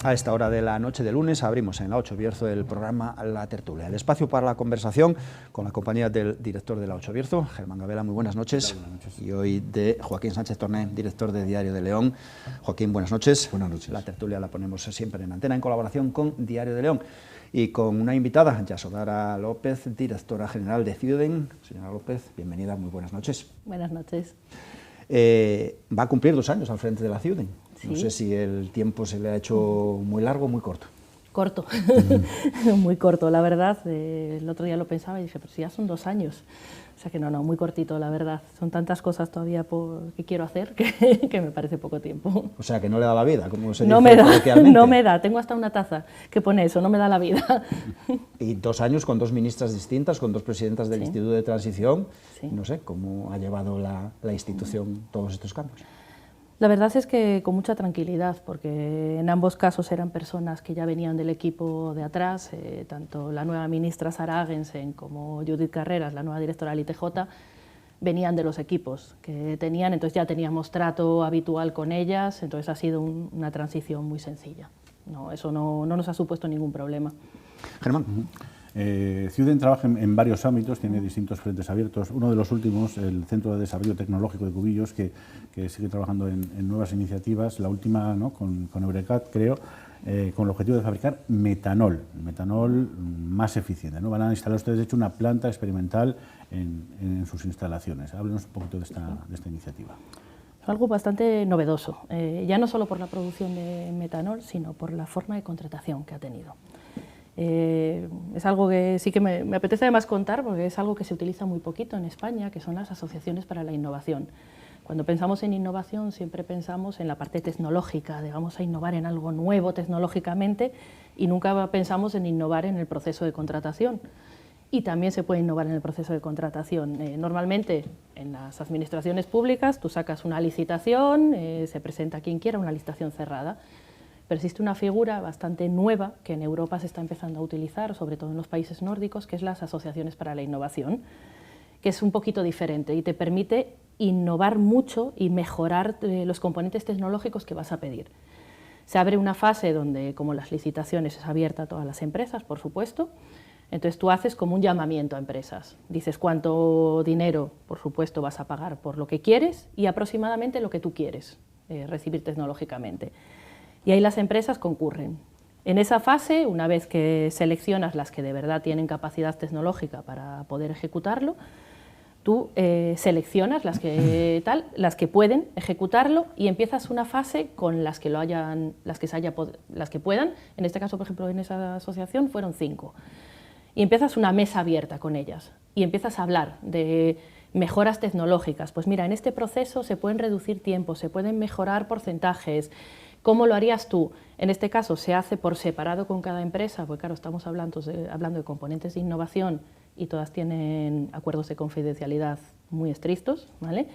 A esta hora de la noche de lunes abrimos en la 8 Bierzo el programa La Tertulia, el espacio para la conversación con la compañía del director de la 8 Bierzo, Germán Gabela. Muy buenas noches. Buenas noches. Y hoy de Joaquín Sánchez Torné, director de Diario de León. Joaquín, buenas noches. Buenas noches. La Tertulia la ponemos siempre en antena en colaboración con Diario de León y con una invitada, Yasodara López, directora general de Ciuden. Señora López, bienvenida, muy buenas noches. Buenas noches. Va a cumplir 2 años al frente de la Ciuden. Sí. No sé si el tiempo se le ha hecho muy largo o muy corto. Corto, muy corto, la verdad. El otro día lo pensaba y dije, pero si ya son 2 años. O sea que no, muy cortito, la verdad. Son tantas cosas todavía que quiero hacer que me parece poco tiempo. O sea que no le da la vida, como se no dice me coloquialmente. No me da, tengo hasta una taza que pone eso, no me da la vida. Y 2 años con 2 ministras distintas, con 2 presidentas del Sí. Instituto de Transición. Sí. No sé, ¿cómo ha llevado la institución todos estos cambios? La verdad es que con mucha tranquilidad, porque en ambos casos eran personas que ya venían del equipo de atrás, tanto la nueva ministra Sara Agensen como Judith Carreras, la nueva directora del ITJ, venían de los equipos que tenían, entonces ya teníamos trato habitual con ellas, entonces ha sido una transición muy sencilla. No, eso no nos ha supuesto ningún problema. Germán. Ciuden trabaja en varios ámbitos, tiene distintos frentes abiertos. Uno de los últimos, el Centro de Desarrollo Tecnológico de Cubillos, que sigue trabajando en nuevas iniciativas, la última, ¿no?, con Eurecat, creo, con el objetivo de fabricar metanol más eficiente, ¿no? Van a instalar ustedes, de hecho, una planta experimental en sus instalaciones. Háblenos un poquito de esta iniciativa. Es algo bastante novedoso, ya no solo por la producción de metanol, sino por la forma de contratación que ha tenido. Es algo que sí que me apetece además contar, porque es algo que se utiliza muy poquito en España, que son las asociaciones para la innovación. Cuando pensamos en innovación siempre pensamos en la parte tecnológica, de vamos a innovar en algo nuevo tecnológicamente, y nunca pensamos en innovar en el proceso de contratación. Y también se puede innovar en el proceso de contratación. Normalmente en las administraciones públicas tú sacas una licitación, se presenta a quien quiera, una licitación cerrada. Pero existe una figura bastante nueva que en Europa se está empezando a utilizar, sobre todo en los países nórdicos, que es las asociaciones para la innovación, que es un poquito diferente y te permite innovar mucho y mejorar los componentes tecnológicos que vas a pedir. Se abre una fase donde, como las licitaciones, es abierta a todas las empresas, por supuesto. Entonces tú haces como un llamamiento a empresas. Dices cuánto dinero, por supuesto, vas a pagar por lo que quieres y aproximadamente lo que tú quieres recibir tecnológicamente. Y ahí las empresas concurren. En esa fase, una vez que seleccionas las que de verdad tienen capacidad tecnológica para poder ejecutarlo, tú seleccionas las que pueden ejecutarlo y empiezas una fase con las que puedan. En este caso, por ejemplo, en esa asociación fueron 5. Y empiezas una mesa abierta con ellas y empiezas a hablar de mejoras tecnológicas. Pues mira, en este proceso se pueden reducir tiempos, se pueden mejorar porcentajes. ¿Cómo lo harías tú? En este caso se hace por separado con cada empresa, porque claro, estamos hablando de componentes de innovación y todas tienen acuerdos de confidencialidad muy estrictos, ¿vale?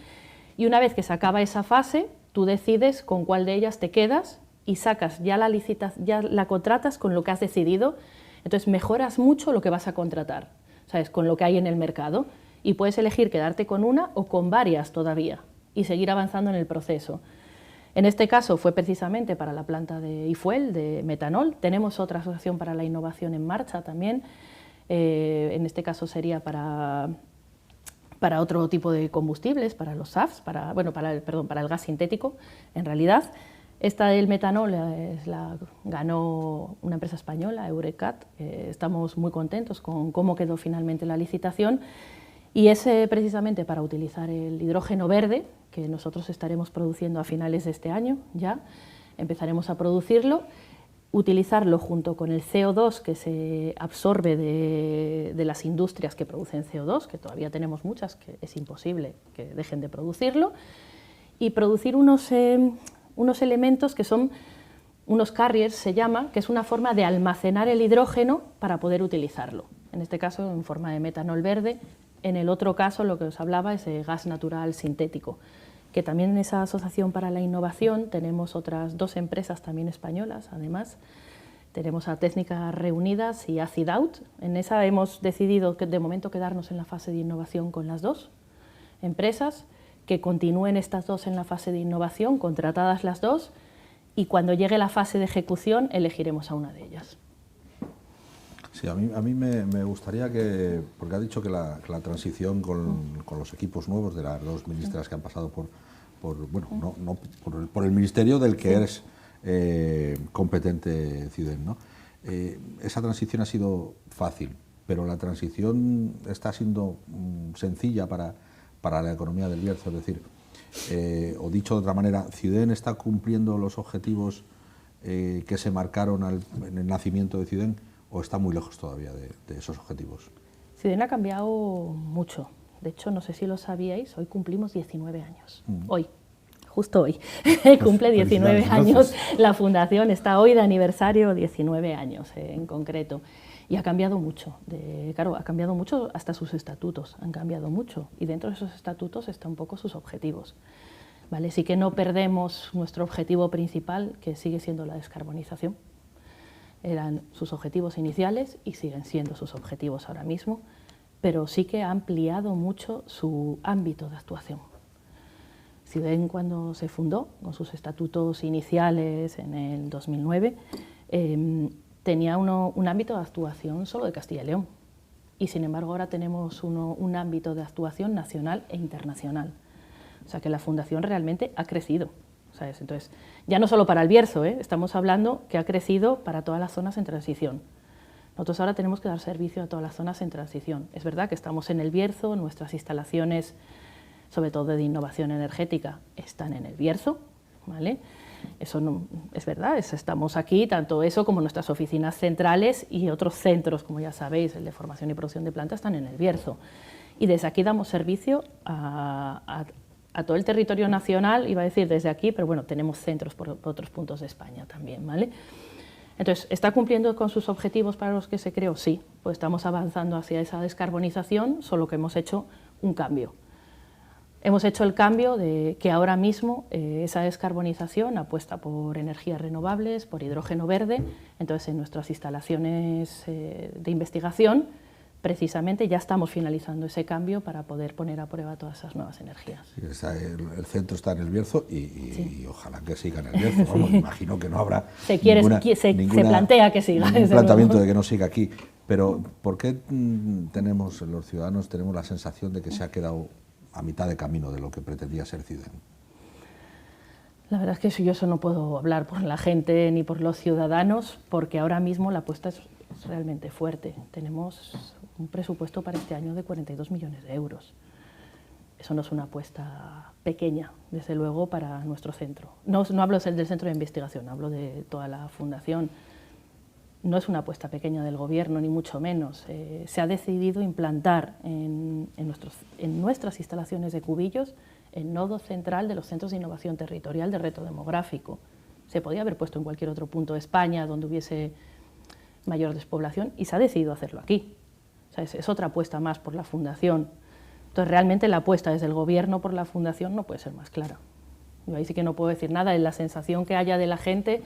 Y una vez que se acaba esa fase, tú decides con cuál de ellas te quedas y sacas ya la contratas con lo que has decidido, entonces mejoras mucho lo que vas a contratar, ¿sabes?, con lo que hay en el mercado, y puedes elegir quedarte con una o con varias todavía y seguir avanzando en el proceso. En este caso fue precisamente para la planta de Ifuel, de metanol. Tenemos otra asociación para la innovación en marcha también. En este caso sería para otro tipo de combustibles, para los SAFs, para el gas sintético, en realidad. Esta del metanol la ganó una empresa española, Eurecat. Estamos muy contentos con cómo quedó finalmente la licitación. Y es precisamente para utilizar el hidrógeno verde, que nosotros estaremos produciendo a finales de este año, ya empezaremos a producirlo, utilizarlo junto con el CO2 que se absorbe de las industrias que producen CO2, que todavía tenemos muchas, que es imposible que dejen de producirlo, y producir unos elementos que son unos carriers, se llama, que es una forma de almacenar el hidrógeno para poder utilizarlo, en este caso en forma de metanol verde. En el otro caso, lo que os hablaba es de gas natural sintético, que también en esa asociación para la innovación tenemos otras 2 empresas también españolas, además. Tenemos a Técnicas Reunidas y Acid Out. En esa hemos decidido de momento quedarnos en la fase de innovación con las 2 empresas, que continúen estas 2 en la fase de innovación, contratadas las 2, y cuando llegue la fase de ejecución elegiremos a una de ellas. Sí, a mí me gustaría que, porque ha dicho que la transición con los equipos nuevos de las dos ministras que han pasado por el ministerio del que eres competente, Ciudén, ¿no? Esa transición ha sido fácil, pero la transición está siendo sencilla para la economía del Bierzo, es decir, o dicho de otra manera, ¿Ciudén está cumpliendo los objetivos que se marcaron en el nacimiento de Ciudén o está muy lejos todavía de esos objetivos? Ciudén ha cambiado mucho. De hecho, no sé si lo sabíais, hoy cumplimos 19 años. Hoy, justo hoy, cumple 19 años la fundación, está hoy de aniversario 19 años en concreto. Y ha cambiado mucho, claro, ha cambiado mucho hasta sus estatutos, han cambiado mucho. Y dentro de esos estatutos están un poco sus objetivos. ¿Vale? Sí que no perdemos nuestro objetivo principal, que sigue siendo la descarbonización. Eran sus objetivos iniciales y siguen siendo sus objetivos ahora mismo, pero sí que ha ampliado mucho su ámbito de actuación. Ciudén, cuando se fundó, con sus estatutos iniciales en el 2009, tenía un ámbito de actuación solo de Castilla y León, y sin embargo ahora tenemos un ámbito de actuación nacional e internacional. O sea que la fundación realmente ha crecido, ¿sabes? Entonces, ya no solo para el Bierzo, estamos hablando que ha crecido para todas las zonas en transición. Nosotros ahora tenemos que dar servicio a todas las zonas en transición. Es verdad que estamos en el Bierzo, nuestras instalaciones, sobre todo de innovación energética, están en el Bierzo, ¿vale? Eso no, es verdad, estamos aquí, tanto eso como nuestras oficinas centrales y otros centros, como ya sabéis, el de formación y producción de plantas, están en el Bierzo. Y desde aquí damos servicio a todo el territorio nacional, iba a decir desde aquí, pero bueno, tenemos centros por otros puntos de España también, ¿vale? Entonces, ¿está cumpliendo con sus objetivos para los que se creó? Sí, pues estamos avanzando hacia esa descarbonización, solo que hemos hecho un cambio. Hemos hecho el cambio de que ahora mismo esa descarbonización apuesta por energías renovables, por hidrógeno verde. Entonces, en nuestras instalaciones de investigación, precisamente ya estamos finalizando ese cambio para poder poner a prueba todas esas nuevas energías. Sí, el centro está en el Bierzo y ojalá que siga en el Bierzo. Vamos, me imagino que no habrá se plantea que siga. Ningún planteamiento de que no siga aquí. Pero ¿por qué los ciudadanos tenemos la sensación de que se ha quedado a mitad de camino de lo que pretendía ser Ciudén? La verdad es que yo eso no puedo hablar por la gente ni por los ciudadanos, porque ahora mismo la apuesta es realmente fuerte. Tenemos un presupuesto para este año de 42 millones de euros. Eso no es una apuesta pequeña, desde luego, para nuestro centro. No hablo del centro de investigación, hablo de toda la fundación. No es una apuesta pequeña del Gobierno, ni mucho menos. Se ha decidido implantar en nuestras instalaciones de Cubillos el nodo central de los centros de innovación territorial de reto demográfico. Se podía haber puesto en cualquier otro punto de España donde hubiese mayor despoblación y se ha decidido hacerlo aquí. O sea, es otra apuesta más por la Fundación. Entonces, realmente la apuesta desde el Gobierno por la Fundación no puede ser más clara. Yo ahí sí que no puedo decir nada, en la sensación que haya de la gente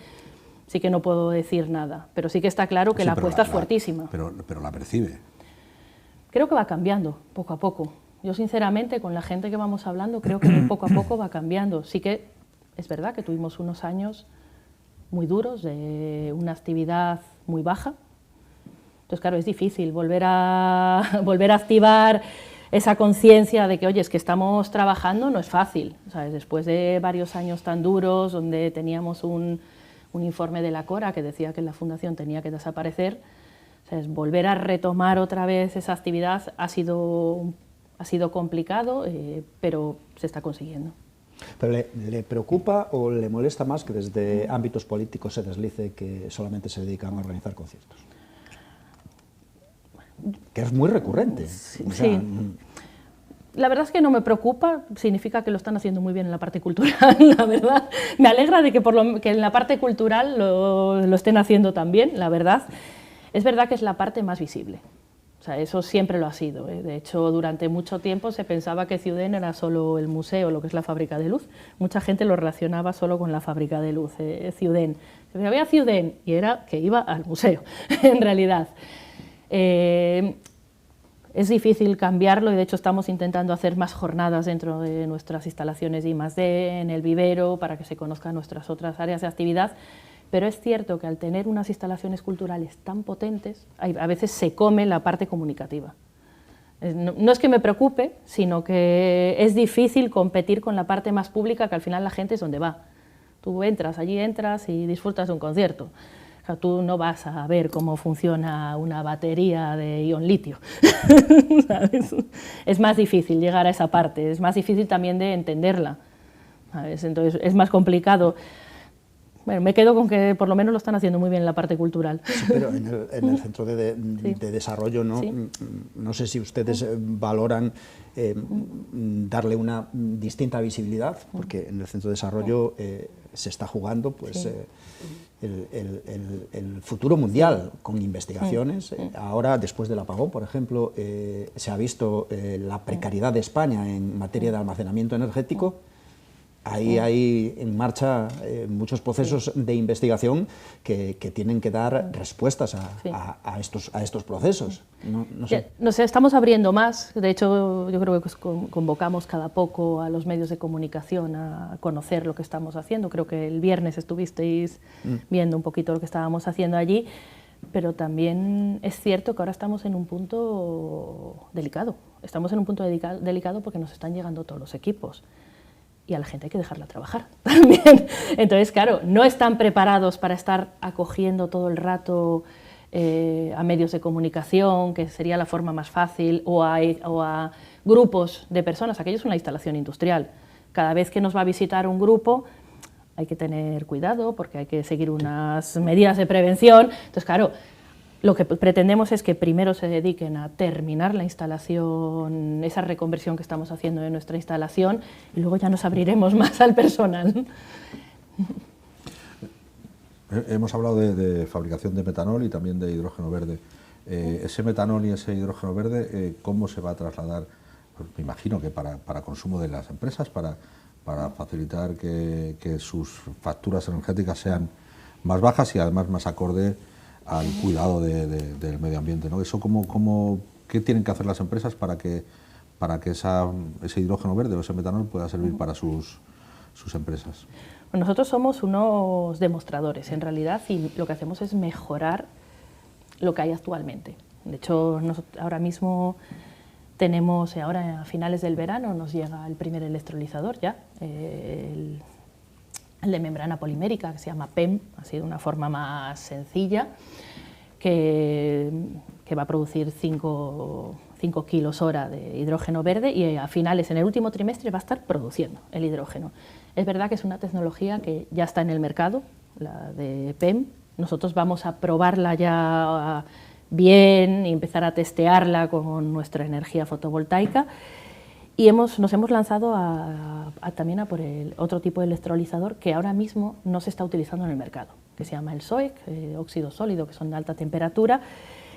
sí que no puedo decir nada, pero sí que está claro que la apuesta es fuertísima. Pero la percibe. Creo que va cambiando poco a poco. Yo sinceramente, con la gente que vamos hablando, creo que poco a poco va cambiando. Sí que es verdad que tuvimos unos años muy duros, de una actividad muy baja. Entonces, claro, es difícil volver a activar esa conciencia de que, oye, es que estamos trabajando, no es fácil. ¿Sabes? Después de varios años tan duros, donde teníamos un informe de la CORA que decía que la Fundación tenía que desaparecer, ¿sabes? Volver a retomar otra vez esa actividad ha sido complicado, pero se está consiguiendo. ¿Pero le preocupa o le molesta más que desde ámbitos políticos se deslice que solamente se dedican a organizar conciertos? Que es muy recurrente. Sí, o sea, sí. La verdad es que no me preocupa, significa que lo están haciendo muy bien en la parte cultural, la verdad. Me alegra de que, que en la parte cultural lo estén haciendo también, la verdad. Es verdad que es la parte más visible. O sea, eso siempre lo ha sido. De hecho, durante mucho tiempo se pensaba que Ciudén era solo el museo, lo que es la fábrica de luz. Mucha gente lo relacionaba solo con la fábrica de luz, Ciudén. Se veía Ciudén y era que iba al museo, en realidad. Es difícil cambiarlo y de hecho estamos intentando hacer más jornadas dentro de nuestras instalaciones de I+D, en el vivero, para que se conozcan nuestras otras áreas de actividad, pero es cierto que al tener unas instalaciones culturales tan potentes, a veces se come la parte comunicativa. No es que me preocupe, sino que es difícil competir con la parte más pública, que al final la gente es donde va. Tú allí entras y disfrutas de un concierto. O sea, tú no vas a ver cómo funciona una batería de ion litio. ¿Sabes? Es más difícil llegar a esa parte, es más difícil también de entenderla, ¿sabes? Entonces es más complicado. Bueno, me quedo con que por lo menos lo están haciendo muy bien en la parte cultural. Sí, pero en el centro de desarrollo, ¿no? Sí. No sé si ustedes valoran darle una distinta visibilidad, porque en el centro de desarrollo se está jugando pues, el futuro mundial con investigaciones. Ahora, después del apagón, por ejemplo, se ha visto la precariedad de España en materia de almacenamiento energético. Ahí hay en marcha muchos procesos de investigación que tienen que dar respuestas a estos procesos. No sé, estamos abriendo más. De hecho, yo creo que convocamos cada poco a los medios de comunicación a conocer lo que estamos haciendo. Creo que el viernes estuvisteis viendo un poquito lo que estábamos haciendo allí, pero también es cierto que ahora estamos en un punto delicado. Estamos en un punto delicado porque nos están llegando todos los equipos. Y a la gente hay que dejarla trabajar también. Entonces, claro, no están preparados para estar acogiendo todo el rato a medios de comunicación, que sería la forma más fácil, o a grupos de personas. Aquello es una instalación industrial. Cada vez que nos va a visitar un grupo hay que tener cuidado porque hay que seguir unas medidas de prevención. Entonces, claro, lo que pretendemos es que primero se dediquen a terminar la instalación, esa reconversión que estamos haciendo de nuestra instalación, y luego ya nos abriremos más al personal. Hemos hablado de fabricación de metanol y también de hidrógeno verde. Ese metanol y ese hidrógeno verde, ¿cómo se va a trasladar? Pues me imagino que para consumo de las empresas, para facilitar que sus facturas energéticas sean más bajas y además más acorde al cuidado del medio ambiente, ¿no? Eso ¿qué tienen que hacer las empresas para que ese hidrógeno verde o ese metanol pueda servir para sus empresas? Bueno, nosotros somos unos demostradores, en realidad, y lo que hacemos es mejorar lo que hay actualmente. De hecho, ahora mismo tenemos, ahora a finales del verano nos llega el primer electrolizador ya, el de membrana polimérica, que se llama PEM, ha sido una forma más sencilla, que va a producir 5 kilos hora de hidrógeno verde y a finales, en el último trimestre, va a estar produciendo el hidrógeno. Es verdad que es una tecnología que ya está en el mercado, la de PEM. Nosotros vamos a probarla ya bien y empezar a testearla con nuestra energía fotovoltaica. Y nos hemos lanzado también a por el otro tipo de electrolizador que ahora mismo no se está utilizando en el mercado, que se llama el SOEC, óxido sólido, que son de alta temperatura,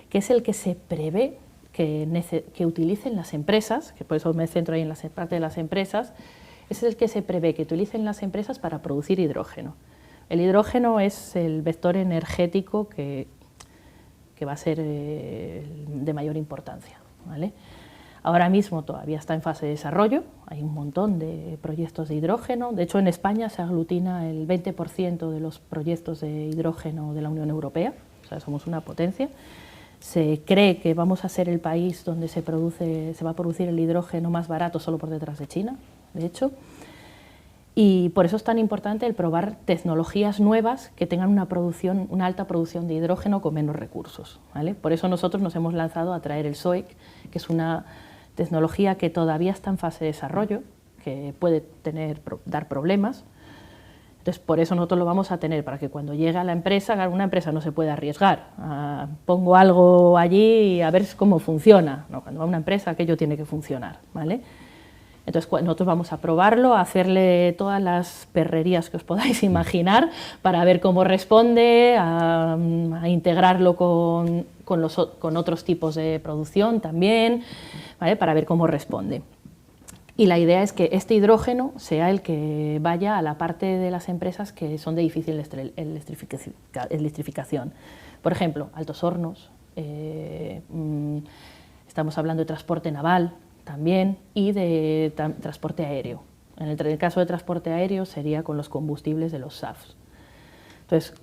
que es el que se prevé que utilicen las empresas, que por eso me centro ahí en la parte de las empresas. Ese es el que se prevé que utilicen las empresas para producir hidrógeno. El hidrógeno es el vector energético que va a ser de mayor importancia, ¿vale? Ahora mismo todavía está en fase de desarrollo, hay un montón de proyectos de hidrógeno. De hecho, en España se aglutina el 20% de los proyectos de hidrógeno de la Unión Europea, o sea, somos una potencia. Se cree que vamos a ser el país donde se va a producir el hidrógeno más barato, solo por detrás de China, de hecho. Y por eso es tan importante el probar tecnologías nuevas que tengan una alta producción de hidrógeno con menos recursos, ¿vale? Por eso nosotros nos hemos lanzado a traer el SOEC, que es una tecnología que todavía está en fase de desarrollo, que puede dar problemas. Entonces, por eso nosotros lo vamos a tener, para que cuando llegue a la empresa, una empresa no se puede arriesgar. Pongo algo allí y a ver cómo funciona. No, cuando va una empresa, aquello tiene que funcionar, ¿vale? Entonces, nosotros vamos a probarlo, a hacerle todas las perrerías que os podáis imaginar para ver cómo responde, a integrarlo con otros tipos de producción también, ¿vale? Para ver cómo responde. Y la idea es que este hidrógeno sea el que vaya a la parte de las empresas que son de difícil electrificación. Por ejemplo, Altos Hornos, Estamos hablando de transporte naval también y de transporte aéreo. En el caso de transporte aéreo sería con los combustibles de los SAFs. Entonces,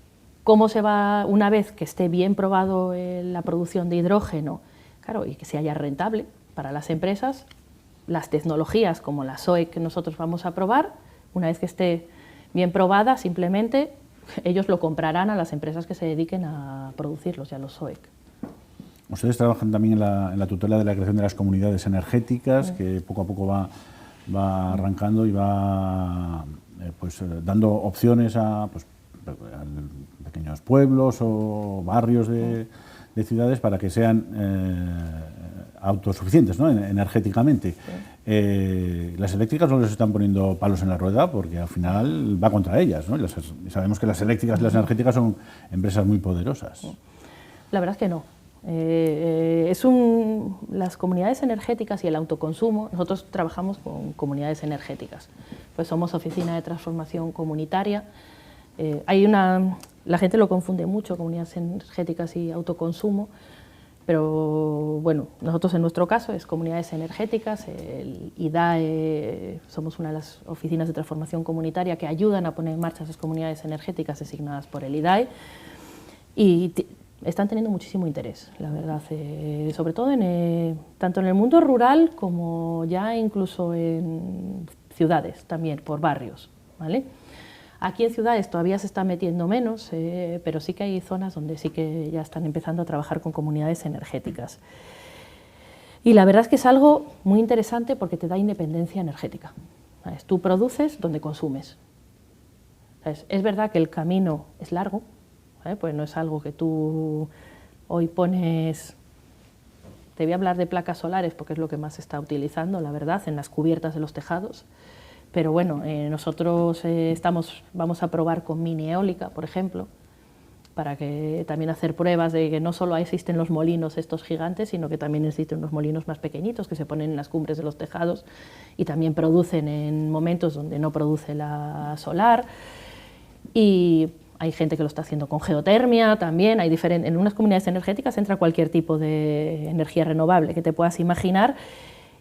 ¿cómo se va, una vez que esté bien probado la producción de hidrógeno, claro, y que sea ya rentable para las empresas, las tecnologías como la SOEC que nosotros vamos a probar, una vez que esté bien probada, simplemente ellos lo comprarán a las empresas que se dediquen a producirlos, ya los SOEC. Ustedes trabajan también en la tutela de la creación de las comunidades energéticas, que poco a poco va arrancando y va dando opciones a pequeños pueblos o barrios de ciudades para que sean autosuficientes, ¿no?, energéticamente. Las eléctricas no les están poniendo palos en la rueda porque al final va contra ellas, ¿no? Y sabemos que las eléctricas y las energéticas son empresas muy poderosas. La verdad es que no. Las comunidades energéticas y el autoconsumo, nosotros trabajamos con comunidades energéticas, pues somos oficina de transformación comunitaria. La gente lo confunde mucho, comunidades energéticas y autoconsumo, pero bueno, nosotros en nuestro caso es comunidades energéticas, el IDAE, somos una de las oficinas de transformación comunitaria que ayudan a poner en marcha esas comunidades energéticas designadas por el IDAE, y están teniendo muchísimo interés, la verdad, sobre todo tanto en el mundo rural como ya incluso en ciudades también, por barrios, ¿vale? Aquí en ciudades todavía se está metiendo menos, pero sí que hay zonas donde sí que ya están empezando a trabajar con comunidades energéticas. Y la verdad es que es algo muy interesante porque te da independencia energética, ¿sabes? Tú produces donde consumes, ¿sabes? Es verdad que el camino es largo, pues no es algo que tú hoy pones. Te voy a hablar de placas solares porque es lo que más se está utilizando, la verdad, en las cubiertas de los tejados. Pero bueno, nosotros vamos a probar con mini eólica, por ejemplo, para que también hacer pruebas de que no solo existen los molinos estos gigantes, sino que también existen unos molinos más pequeñitos que se ponen en las cumbres de los tejados y también producen en momentos donde no produce la solar. Y hay gente que lo está haciendo con geotermia también. En unas comunidades energéticas entra cualquier tipo de energía renovable que te puedas imaginar.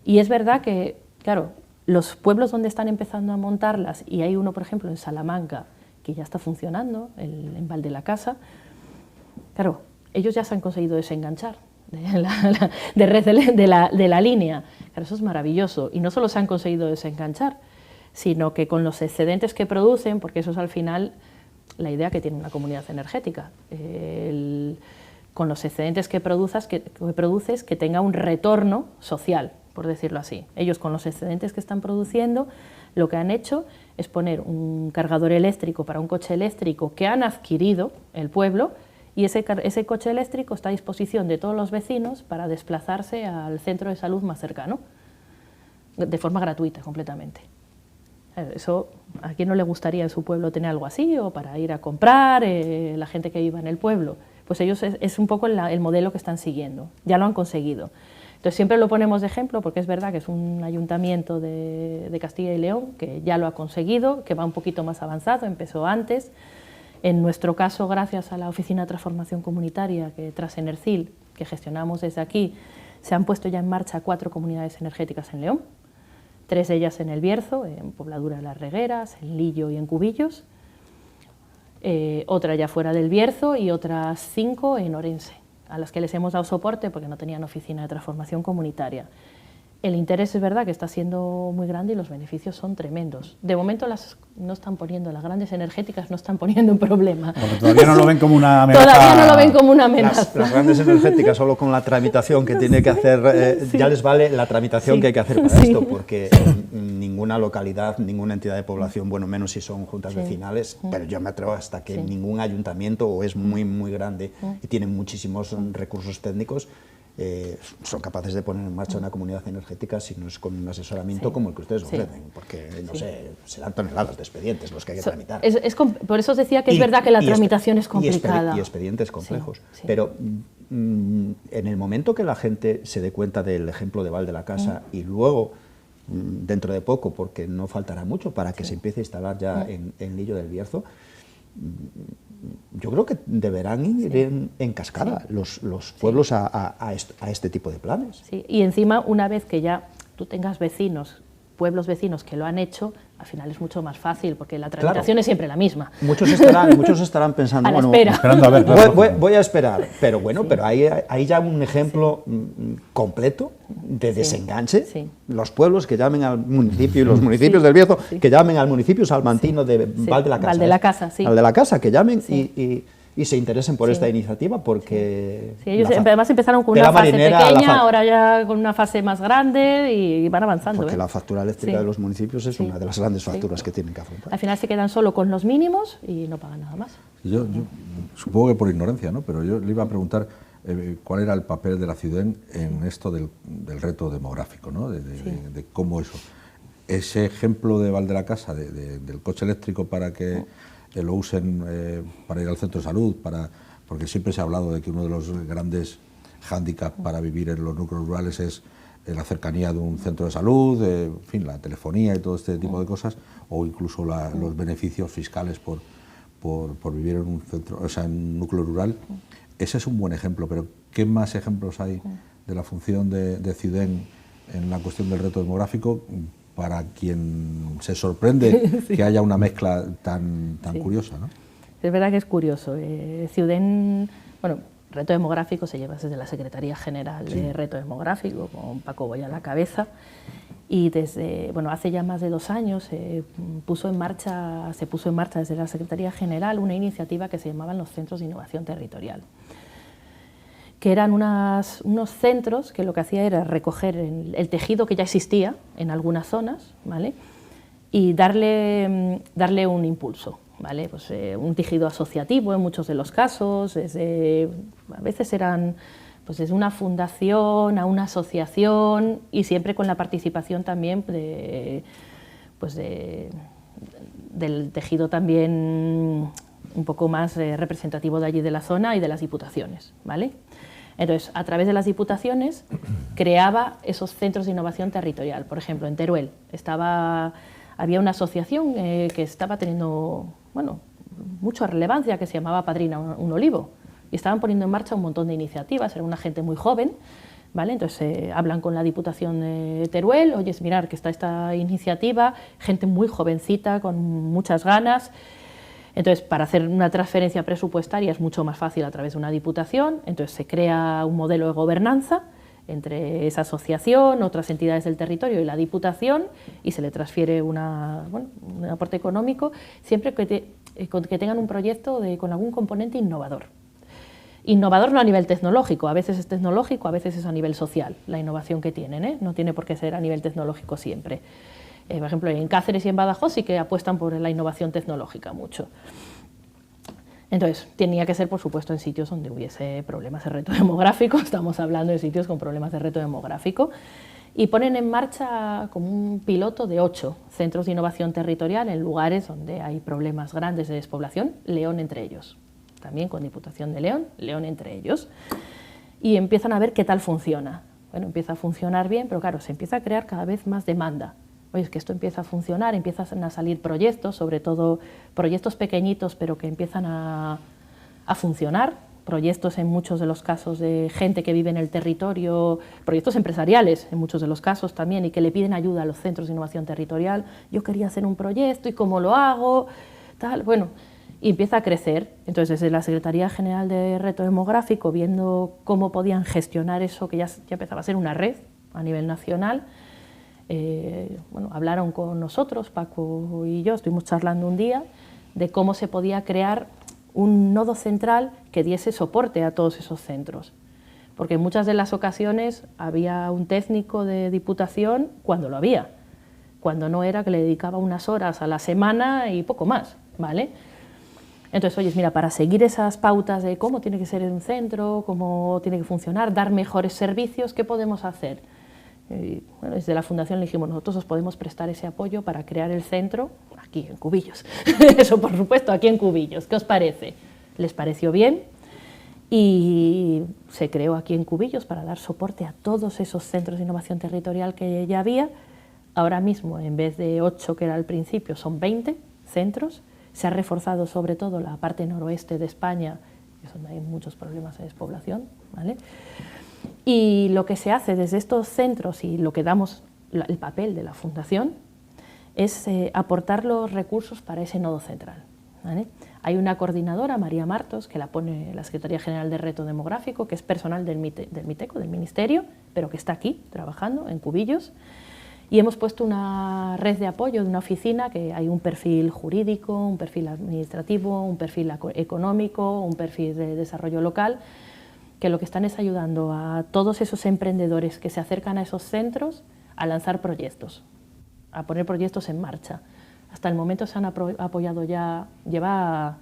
Y es verdad que, claro, los pueblos donde están empezando a montarlas, y hay uno, por ejemplo, en Salamanca, que ya está funcionando, en Valde la Casa, claro, ellos ya se han conseguido desenganchar de la línea. Claro, eso es maravilloso. Y no solo se han conseguido desenganchar, sino que con los excedentes que producen, porque eso es al final la idea que tiene una comunidad energética, con los excedentes que produces, que tenga un retorno social, por decirlo así. Ellos, con los excedentes que están produciendo, lo que han hecho es poner un cargador eléctrico para un coche eléctrico que han adquirido el pueblo, y ese coche eléctrico está a disposición de todos los vecinos para desplazarse al centro de salud más cercano, de forma gratuita, completamente. Eso, ¿a quién no le gustaría en su pueblo tener algo así? O para ir a comprar, la gente que viva en el pueblo. Pues ellos es un poco el modelo que están siguiendo, ya lo han conseguido. Entonces siempre lo ponemos de ejemplo porque es verdad que es un ayuntamiento de Castilla y León que ya lo ha conseguido, que va un poquito más avanzado, empezó antes. En nuestro caso, gracias a la Oficina de Transformación Comunitaria, que tras Enercil, que gestionamos desde aquí, se han puesto ya en marcha 4 comunidades energéticas en León, 3 de ellas en El Bierzo, en Pobladura de las Regueras, en Lillo y en Cubillos, otra ya fuera del Bierzo y otras 5 en Orense, a las que les hemos dado soporte porque no tenían oficina de transformación comunitaria. El interés es verdad que está siendo muy grande y los beneficios son tremendos. De momento las grandes energéticas no están poniendo un problema. Porque todavía no lo ven como una amenaza. Todavía no lo ven como una amenaza. Las grandes energéticas, solo con la tramitación que tiene que hacer, Sí. ya les vale la tramitación Sí. que hay que hacer para Sí. esto, porque ninguna localidad, ninguna entidad de población, bueno, menos si son juntas Sí. vecinales, pero yo me atrevo hasta que Sí. ningún ayuntamiento, o es muy, muy grande y tiene muchísimos recursos técnicos, son capaces de poner en marcha una comunidad energética si no es con un asesoramiento Sí. como el que ustedes Sí. ofrecen, porque, no Sí. sé, serán toneladas de expedientes los que hay que tramitar. Por eso os decía que es verdad que la tramitación es Y complicada. expedientes complejos. Sí, sí. Pero en el momento que la gente se dé cuenta del ejemplo de Valde la Casa y luego, dentro de poco, porque no faltará mucho para que se empiece a instalar ya en Lillo del Bierzo, yo creo que deberán ir en cascada los pueblos a este tipo de planes. Sí, y encima, una vez que ya tú tengas vecinos, pueblos vecinos que lo han hecho, al final es mucho más fácil, porque la tramitación es siempre la misma. Muchos estarán pensando, bueno, esperando a ver, voy a esperar, pero bueno, pero hay ya un ejemplo completo de desenganche. Sí. Los pueblos que llamen al municipio y los municipios del Bierzo que llamen al municipio salmantino de Val de la Casa. Val de la Casa, sí. Val de la Casa, que llamen y se interesen por esta iniciativa, porque... Sí, ellos además empezaron con una fase pequeña, ahora ya con una fase más grande y van avanzando. Porque la factura eléctrica de los municipios es una de las grandes facturas que tienen que afrontar. Al final se quedan solo con los mínimos y no pagan nada más. Yo supongo que por ignorancia, ¿no? Pero yo le iba a preguntar cuál era el papel de la ciudad en esto del reto demográfico, ¿no? De cómo eso... Ese ejemplo de Val de la Casa, del coche eléctrico para que lo usen para ir al centro de salud, porque siempre se ha hablado de que uno de los grandes hándicaps para vivir en los núcleos rurales es la cercanía de un centro de salud, en fin, la telefonía y todo este tipo de cosas, o incluso los beneficios fiscales por vivir en un centro, o sea, en un núcleo rural. Ese es un buen ejemplo, pero ¿qué más ejemplos hay de la función de Ciudén en la cuestión del reto demográfico, para quien se sorprende que haya una mezcla tan curiosa, ¿no? Es verdad que es curioso. Ciudén, bueno, reto demográfico se lleva desde la Secretaría General de Reto Demográfico, con Paco Boya a la cabeza, y desde, bueno, hace ya más de 2 años se puso en marcha desde la Secretaría General una iniciativa que se llamaban los Centros de Innovación Territorial, que eran unos centros que lo que hacía era recoger el tejido que ya existía en algunas zonas, ¿vale? Y darle un impulso, ¿vale? Pues, un tejido asociativo en muchos de los casos, a veces eran pues, desde una fundación a una asociación, y siempre con la participación también del tejido también un poco más representativo de allí de la zona y de las diputaciones, ¿vale? Entonces, a través de las diputaciones creaba esos centros de innovación territorial. Por ejemplo, en Teruel había una asociación que estaba teniendo, bueno, mucha relevancia, que se llamaba Padrina un Olivo, y estaban poniendo en marcha un montón de iniciativas. Era una gente muy joven, ¿vale? Entonces hablan con la Diputación de Teruel, oye, mirar que está esta iniciativa, gente muy jovencita, con muchas ganas. Entonces, para hacer una transferencia presupuestaria es mucho más fácil a través de una diputación. Entonces se crea un modelo de gobernanza entre esa asociación, otras entidades del territorio y la diputación, y se le transfiere un aporte económico, siempre que tengan un proyecto con algún componente innovador. Innovador no a nivel tecnológico, a veces es tecnológico, a veces es a nivel social, la innovación que tienen, no tiene por qué ser a nivel tecnológico siempre. Por ejemplo, en Cáceres y en Badajoz sí que apuestan por la innovación tecnológica mucho. Entonces, tenía que ser, por supuesto, en sitios donde hubiese problemas de reto demográfico. Estamos hablando de sitios con problemas de reto demográfico. Y ponen en marcha como un piloto de 8 centros de innovación territorial en lugares donde hay problemas grandes de despoblación, León entre ellos. También con Diputación de León, León entre ellos. Y empiezan a ver qué tal funciona. Bueno, empieza a funcionar bien, pero claro, se empieza a crear cada vez más demanda. Oye, es que esto empieza a funcionar, empiezan a salir proyectos, sobre todo proyectos pequeñitos, pero que empiezan a funcionar, proyectos en muchos de los casos de gente que vive en el territorio, proyectos empresariales en muchos de los casos también, y que le piden ayuda a los centros de innovación territorial. Yo quería hacer un proyecto, ¿y cómo lo hago? Tal, bueno, y empieza a crecer. Entonces, desde la Secretaría General de Reto Demográfico, viendo cómo podían gestionar eso, que ya empezaba a ser una red a nivel nacional, hablaron con nosotros, Paco y yo, estuvimos charlando un día de cómo se podía crear un nodo central que diese soporte a todos esos centros, porque en muchas de las ocasiones había un técnico de Diputación cuando lo había, cuando no era que le dedicaba unas horas a la semana y poco más, ¿vale? Entonces, oye, mira, para seguir esas pautas de cómo tiene que ser un centro, cómo tiene que funcionar, dar mejores servicios, ¿qué podemos hacer? Y, bueno, desde la Fundación le dijimos, nosotros os podemos prestar ese apoyo para crear el centro aquí en Cubillos. Eso, por supuesto, aquí en Cubillos. ¿Qué os parece? Les pareció bien y se creó aquí en Cubillos para dar soporte a todos esos centros de innovación territorial que ya había. Ahora mismo, en vez de 8 que era al principio, son 20 centros. Se ha reforzado sobre todo la parte noroeste de España, que es donde hay muchos problemas de despoblación, ¿vale? Y lo que se hace desde estos centros y lo que damos, el papel de la Fundación, es aportar los recursos para ese nodo central, ¿vale? Hay una coordinadora, María Martos, que la pone la Secretaría General de Reto Demográfico, que es personal del MITECO, del Ministerio, pero que está aquí trabajando en Cubillos. Y hemos puesto una red de apoyo de una oficina, que hay un perfil jurídico, un perfil administrativo, un perfil económico, un perfil de desarrollo local, que lo que están es ayudando a todos esos emprendedores que se acercan a esos centros a lanzar proyectos, a poner proyectos en marcha. Hasta el momento se han apoyado ya, lleva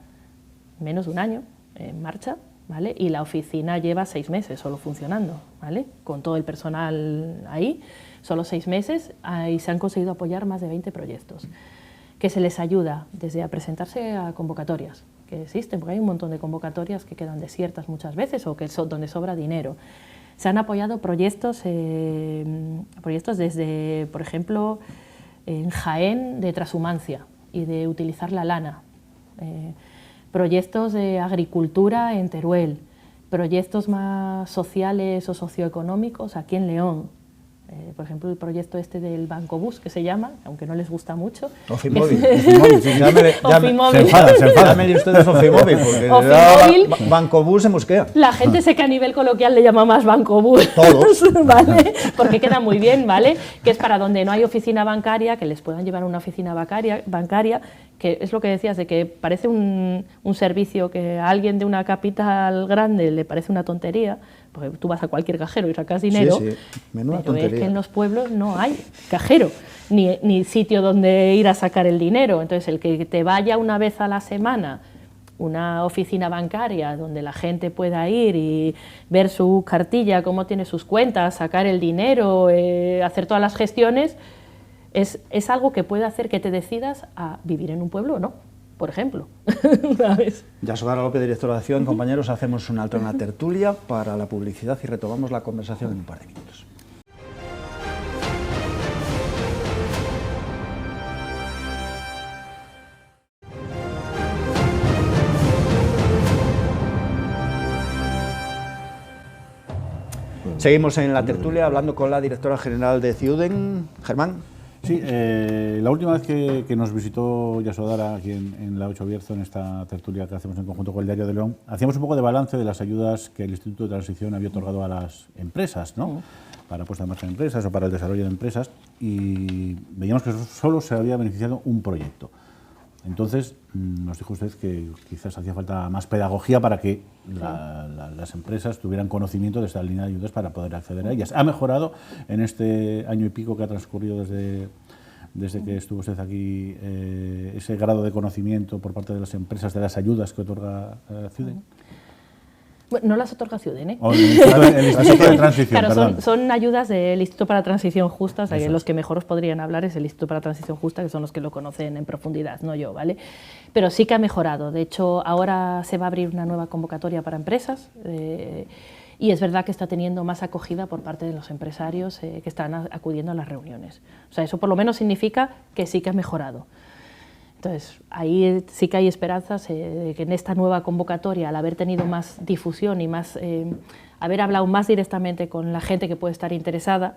menos de un año en marcha, ¿vale? Y la oficina lleva 6 meses solo funcionando, ¿vale? Con todo el personal ahí, solo 6 meses, y se han conseguido apoyar más de 20 proyectos, que se les ayuda desde a presentarse a convocatorias, que existen, porque hay un montón de convocatorias que quedan desiertas muchas veces o que donde sobra dinero. Se han apoyado proyectos desde, por ejemplo, en Jaén, de transhumancia y de utilizar la lana, proyectos de agricultura en Teruel, proyectos más sociales o socioeconómicos aquí en León. Por ejemplo, el proyecto este del Banco Bus, que se llama, aunque no les gusta mucho. Ofimóvil. Ofimóvil. Se enfadan ustedes Ofimóvil, porque Banco Bus se mosquea. La gente sé que a nivel coloquial le llama más Banco Bus. Todos. ¿Vale? Porque queda muy bien, ¿vale? Que es para donde no hay oficina bancaria, que les puedan llevar a una oficina bancaria, que es lo que decías, de que parece un servicio que a alguien de una capital grande le parece una tontería, porque tú vas a cualquier cajero y sacas dinero, sí. Menuda pero tontería. es que en los pueblos no hay cajero, ni sitio donde ir a sacar el dinero. Entonces, el que te vaya una vez a la semana una oficina bancaria donde la gente pueda ir y ver su cartilla, cómo tiene sus cuentas, sacar el dinero, hacer todas las gestiones, es algo que puede hacer que te decidas a vivir en un pueblo o no, por ejemplo. ¿Sabes? Yasodara López, directora de Acción. Compañeros, hacemos una alta en la tertulia para la publicidad y retomamos la conversación en un par de minutos. Seguimos en la tertulia hablando con la directora general de Ciuden, Germán. Sí, la última vez que nos visitó Yasodara aquí en la 8 Bierzo, en esta tertulia que hacemos en conjunto con el Diario de León, hacíamos un poco de balance de las ayudas que el Instituto de Transición había otorgado a las empresas, ¿no? Para puesta en marcha de empresas o para el desarrollo de empresas, y veíamos que solo se había beneficiado un proyecto. Entonces, nos dijo usted que quizás hacía falta más pedagogía para que las empresas tuvieran conocimiento de esta línea de ayudas para poder acceder a ellas. ¿Ha mejorado en este año y pico que ha transcurrido desde que estuvo usted aquí ese grado de conocimiento por parte de las empresas de las ayudas que otorga Ciuden? Bueno, no las otorga Ciuden, ¿eh? O el Instituto de Transición, claro, son ayudas del Instituto para la Transición Justa, o sea, que los que mejor os podrían hablar es el Instituto para la Transición Justa, que son los que lo conocen en profundidad, no yo, ¿vale? Pero sí que ha mejorado. De hecho, ahora se va a abrir una nueva convocatoria para empresas y es verdad que está teniendo más acogida por parte de los empresarios que están acudiendo a las reuniones. O sea, eso por lo menos significa que sí que ha mejorado. Entonces, ahí sí que hay esperanzas de que en esta nueva convocatoria, al haber tenido más difusión y más, haber hablado más directamente con la gente que puede estar interesada,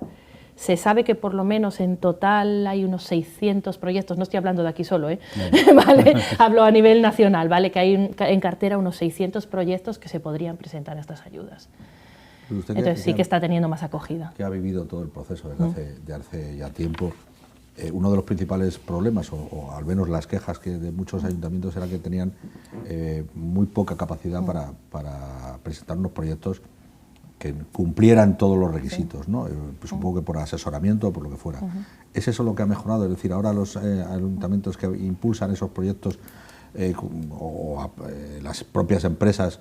se sabe que por lo menos en total hay unos 600 proyectos, no estoy hablando de aquí solo, ¿vale? Hablo a nivel nacional, ¿vale? Que hay en cartera unos 600 proyectos que se podrían presentar a estas ayudas. Entonces sí que está teniendo más acogida. Que ha vivido todo el proceso desde hace ya tiempo. Uno de los principales problemas, o al menos las quejas que de muchos ayuntamientos, era que tenían muy poca capacidad para presentar unos proyectos que cumplieran todos los requisitos, ¿no? Supongo que por asesoramiento o por lo que fuera. ¿Es eso lo que ha mejorado? Es decir, ahora los ayuntamientos que impulsan esos proyectos las propias empresas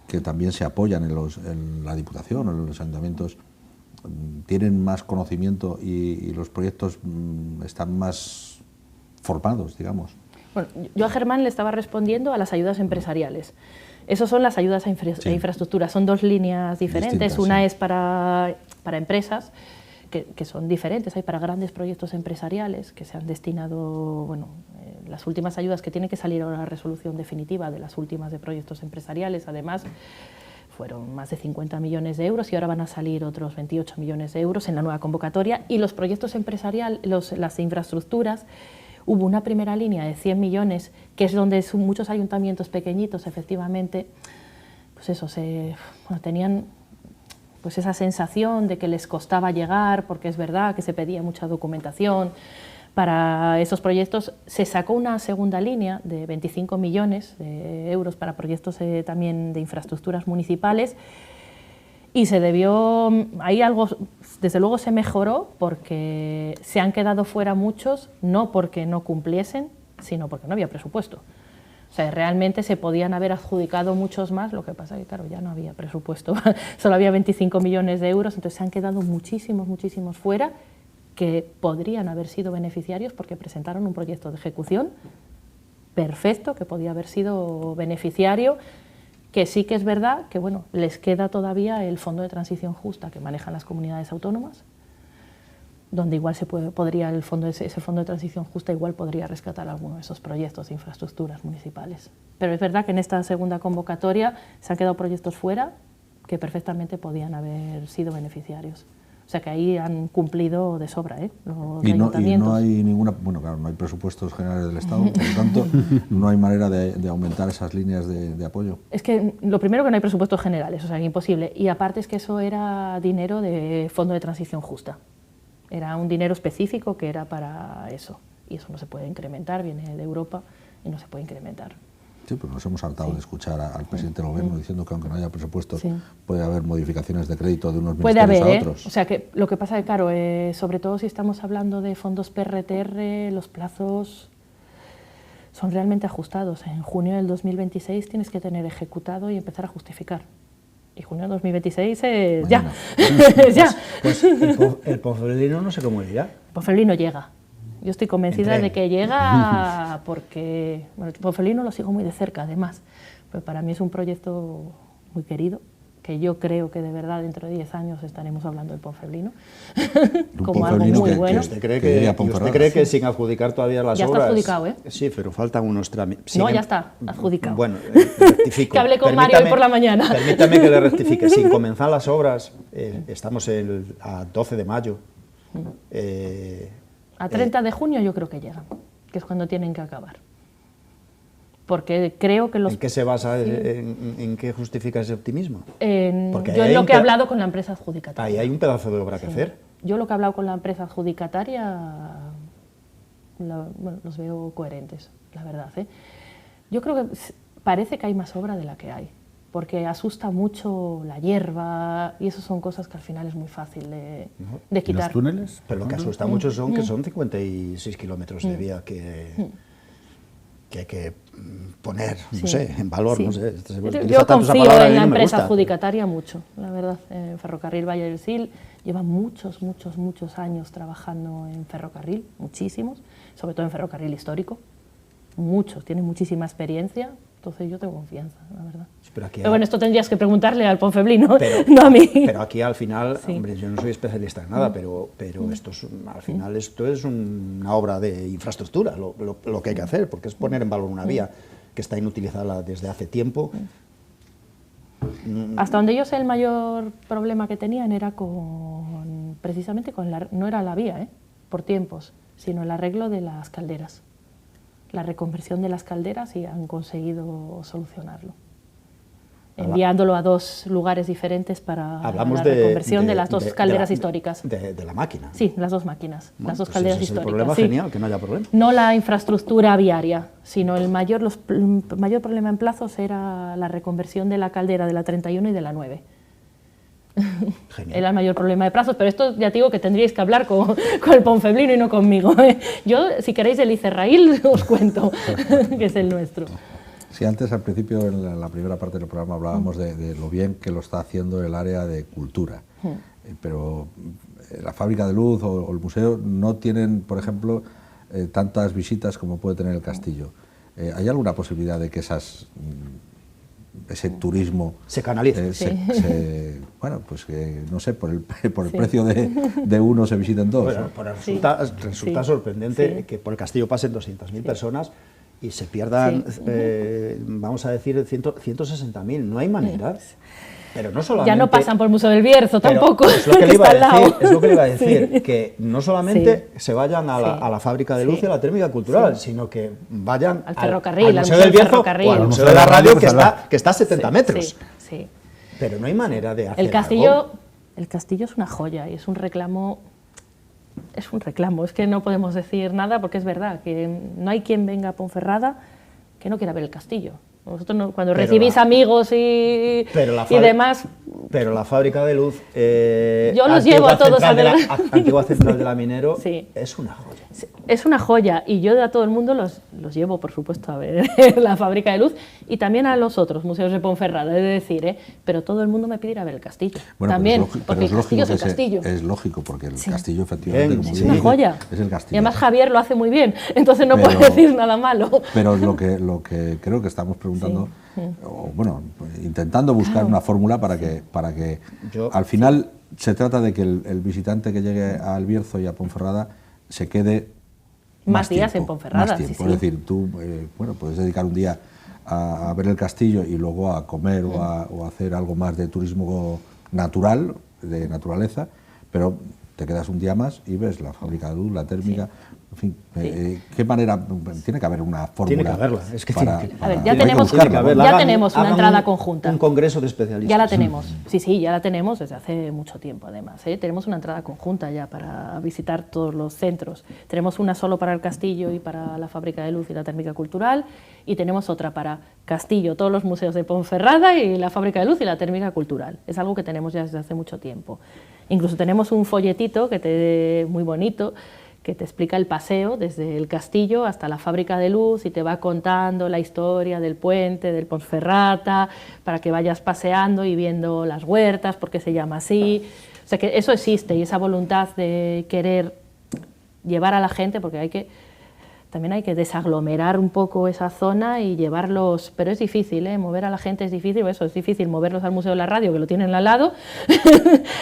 que también se apoyan en la Diputación o en los ayuntamientos, tienen más conocimiento y los proyectos están más formados, digamos. Bueno, yo a Germán le estaba respondiendo a las ayudas empresariales. Esas son las ayudas a infraestructura. Son dos líneas diferentes. Distintas, una es para empresas, que son diferentes. Hay para grandes proyectos empresariales que se han destinado, bueno, las últimas ayudas que tiene que salir ahora la resolución definitiva de las últimas de proyectos empresariales, además, fueron más de 50 millones de euros y ahora van a salir otros 28 millones de euros en la nueva convocatoria. Y los proyectos empresariales, las infraestructuras, hubo una primera línea de 100 millones, que es donde muchos ayuntamientos pequeñitos, efectivamente, pues eso, tenían pues esa sensación de que les costaba llegar, porque es verdad que se pedía mucha documentación para esos proyectos. Se sacó una segunda línea de 25 millones de euros para proyectos también de infraestructuras municipales, y se debió, ahí algo, desde luego se mejoró, porque se han quedado fuera muchos, no porque no cumpliesen, sino porque no había presupuesto. O sea, realmente se podían haber adjudicado muchos más, lo que pasa es que, claro, ya no había presupuesto, solo había 25 millones de euros, entonces se han quedado muchísimos fuera, que podrían haber sido beneficiarios porque presentaron un proyecto de ejecución perfecto, que podía haber sido beneficiario, que sí que es verdad que, bueno, les queda todavía el Fondo de Transición Justa que manejan las comunidades autónomas, donde igual podría ese Fondo de Transición Justa igual podría rescatar alguno de esos proyectos de infraestructuras municipales. Pero es verdad que en esta segunda convocatoria se han quedado proyectos fuera que perfectamente podían haber sido beneficiarios. O sea que ahí han cumplido de sobra, los ayuntamientos. Y no hay ninguna, bueno, claro, no hay presupuestos generales del Estado, por lo tanto, no hay manera de aumentar esas líneas de apoyo. Es que lo primero, que no hay presupuestos generales, o sea, imposible. Y aparte es que eso era dinero de Fondo de Transición Justa. Era un dinero específico que era para eso, y eso no se puede incrementar, viene de Europa y no se puede incrementar. Sí, pues nos hemos hartado de escuchar al presidente del Gobierno diciendo que aunque no haya presupuestos puede haber modificaciones de crédito de unos ministerios a otros. O sea, que lo que pasa es que, claro, sobre todo si estamos hablando de fondos PRTR, los plazos son realmente ajustados. En junio del 2026 tienes que tener ejecutado y empezar a justificar. Y junio del 2026 es ya. Ya. Pues el Ponferlino no sé cómo irá. El Ponferlino llega. Yo estoy convencida de que llega porque, bueno, el Ponferlino lo sigo muy de cerca, además. Pero para mí es un proyecto muy querido, que yo creo que de verdad dentro de 10 años estaremos hablando del Ponferlino como algo muy bueno. ¿Usted cree que sin adjudicar todavía las obras? Ya está adjudicado, ¿eh? Sí, pero faltan unos trámites. No, ya está adjudicado. Bueno, rectifico. Que hablé con Mario hoy por la mañana. Permítame que le rectifique. Sin comenzar las obras, estamos a 12 de mayo. A 30 de junio yo creo que llegan, que es cuando tienen que acabar. Porque creo que los... ¿En qué se basa, en qué justifica ese optimismo? Yo en lo que he hablado con la empresa adjudicataria. Ahí hay un pedazo de obra que hacer. Yo lo que he hablado con la empresa adjudicataria, bueno, los veo coherentes, la verdad. Yo creo que parece que hay más obra de la que hay, porque asusta mucho la hierba y eso son cosas que al final es muy fácil de quitar. ¿Y los túneles? Pero lo que asusta mucho son que son 56 kilómetros de vía que hay que poner, no sé, en valor, no sé. Yo confío en la empresa adjudicataria mucho, la verdad. Ferrocarril Valle del Sil lleva muchos años trabajando en ferrocarril, muchísimos, sobre todo en ferrocarril histórico, muchos, tiene muchísima experiencia, entonces yo tengo confianza, la verdad. Pero bueno, esto tendrías que preguntarle al Ponferlino, no a mí. Pero aquí al final, hombre, yo no soy especialista en nada, pero esto al final esto es una obra de infraestructura, lo que hay que hacer, porque es poner en valor una vía que está inutilizada desde hace tiempo. Hasta donde yo sé, el mayor problema que tenían era precisamente no era la vía, por tiempos, sino el arreglo de las calderas. La reconversión de las calderas, y han conseguido solucionarlo, enviándolo a 2 lugares diferentes para la reconversión de las 2 calderas históricas. De la máquina. Sí, las 2 máquinas, bueno, las 2 pues calderas ese históricas. Es el problema genial, que no haya problema. No la infraestructura viaria, sino el mayor problema en plazos era la reconversión de la caldera de la 31 y de la 9. Genial. Era el mayor problema de plazos, pero esto ya te digo que tendríais que hablar con el Ponferlino y no conmigo. Yo, si queréis, el Icerrail os cuento, que es el nuestro. Sí, antes, al principio, en la primera parte del programa, hablábamos de lo bien que lo está haciendo el área de cultura. Pero la fábrica de luz o el museo no tienen, por ejemplo, tantas visitas como puede tener el castillo. ¿Hay alguna posibilidad de que esas ese turismo se canaliza. Bueno, pues que no sé, por el precio de uno se visiten dos. Bueno, resulta sorprendente que por el castillo pasen 200.000 personas y se pierdan, vamos a decir, 160.000. No hay manera. Pero no solamente, ya no pasan por el Museo del Bierzo tampoco. Es lo que le iba a decir, que no solamente se vayan a la fábrica de luz y a la térmica cultural, sino que vayan al ferrocarril, al Museo del Bierzo o al Museo de la Radio, que está a 70 metros. Sí. Pero no hay manera de hacer el castillo, algo. El castillo es una joya y es un reclamo. Es un reclamo, es que no podemos decir nada porque es verdad que no hay quien venga a Ponferrada que no quiera ver el castillo. Vosotros no, cuando recibís amigos y demás... Pero la fábrica de luz... yo los llevo a todos a ver... Antigua Central de la Minero, es una joya. Es una joya y yo a todo el mundo los llevo, por supuesto, a ver la fábrica de luz y también a los otros museos de Ponferrada, he de decir, pero todo el mundo me pide ir a ver el castillo. Bueno, también, porque el castillo es el castillo. Es lógico, porque el castillo, efectivamente, como es una joya. Es el castillo. Y además Javier lo hace muy bien, entonces no puedo decir nada malo. Pero lo que creo que estamos preguntando, o bueno, intentando buscar una fórmula para que al final se trata de que el visitante que llegue a El Bierzo y a Ponferrada se quede más días en Ponferrada. Es decir, tú puedes dedicar un día a ver el castillo y luego a comer o a hacer algo más de turismo natural, de naturaleza, pero te quedas un día más y ves la fábrica de luz, la térmica, en fin, ¿qué manera? Tiene que haber una fórmula. Tiene que haberla. Es que ya tenemos una entrada conjunta. Un congreso de especialistas. Ya la tenemos. Sí, ya la tenemos desde hace mucho tiempo, además. Tenemos una entrada conjunta ya para visitar todos los centros. Tenemos una solo para el castillo y para la fábrica de luz y la térmica cultural, y tenemos otra para Castillo, todos los museos de Ponferrada y la fábrica de luz y la térmica cultural. Es algo que tenemos ya desde hace mucho tiempo. Incluso tenemos un folletito muy bonito que te explica el paseo desde el castillo hasta la fábrica de luz y te va contando la historia del puente, del Ponferrata, para que vayas paseando y viendo las huertas, por qué se llama así. O sea que eso existe y esa voluntad de querer llevar a la gente, porque también hay que desaglomerar un poco esa zona y llevarlos, pero es difícil, mover a la gente es difícil, eso es difícil moverlos al Museo de la Radio, que lo tienen al lado,